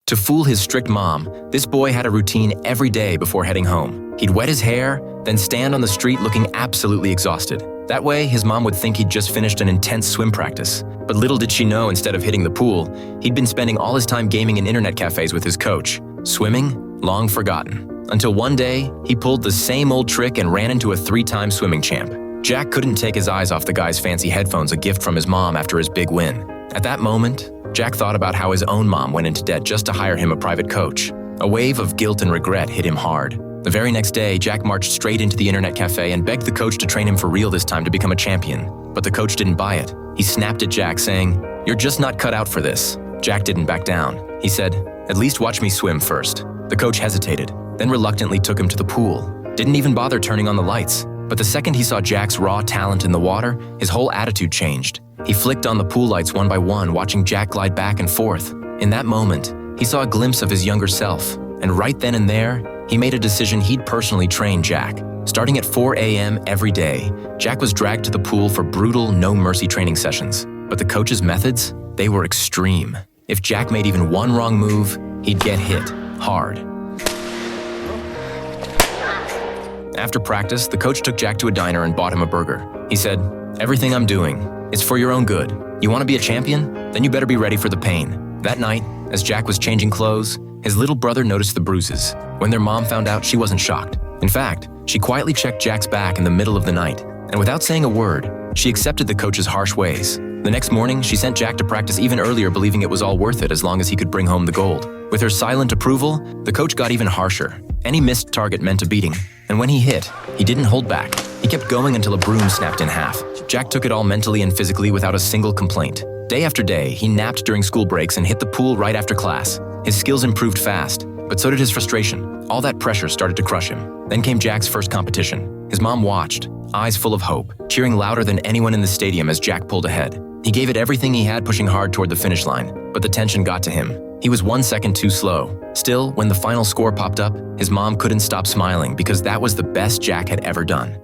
To fool his strict mom, this boy had a routine every day before heading home. He'd wet his hair, then stand on the street looking absolutely exhausted. That way, his mom would think he'd just finished an intense swim practice. But little did she know, instead of hitting the pool, he'd been spending all his time gaming in internet cafes with his coach. Swimming? Long forgotten. Until one day, he pulled the same old trick and ran into a 3-time swimming champ. Jack couldn't take his eyes off the guy's fancy headphones, a gift from his mom after his big win. At that moment, Jack thought about how his own mom went into debt just to hire him a private coach. A wave of guilt and regret hit him hard. The very next day, Jack marched straight into the internet cafe and begged the coach to train him for real this time to become a champion. But the coach didn't buy it. He snapped at Jack, saying, "You're just not cut out for this." Jack didn't back down. He said, "At least watch me swim first." The coach hesitated, then reluctantly took him to the pool. Didn't even bother turning on the lights. But the second he saw Jack's raw talent in the water, his whole attitude changed. He flicked on the pool lights one by one, watching Jack glide back and forth. In that moment, he saw a glimpse of his younger self. And right then and there, he made a decision he'd personally train Jack. Starting at 4 a.m. every day, Jack was dragged to the pool for brutal, no-mercy training sessions. But the coach's methods? They were extreme. If Jack made even one wrong move, he'd get hit hard. After practice, the coach took Jack to a diner and bought him a burger. He said, "Everything I'm doing, it's for your own good. You want to be a champion? Then you better be ready for the pain." That night, as Jack was changing clothes, his little brother noticed the bruises. When their mom found out, she wasn't shocked. In fact, she quietly checked Jack's back in the middle of the night, and without saying a word, she accepted the coach's harsh ways. The next morning, she sent Jack to practice even earlier, believing it was all worth it as long as he could bring home the gold. With her silent approval, the coach got even harsher. Any missed target meant a beating, and when he hit, he didn't hold back. He kept going until a broom snapped in half. Jack took it all mentally and physically without a single complaint. Day after day, he napped during school breaks and hit the pool right after class. His skills improved fast, but so did his frustration. All that pressure started to crush him. Then came Jack's first competition. His mom watched, eyes full of hope, cheering louder than anyone in the stadium as Jack pulled ahead. He gave it everything he had, pushing hard toward the finish line, but the tension got to him. He was 1 second too slow. Still, when the final score popped up, his mom couldn't stop smiling because that was the best Jack had ever done.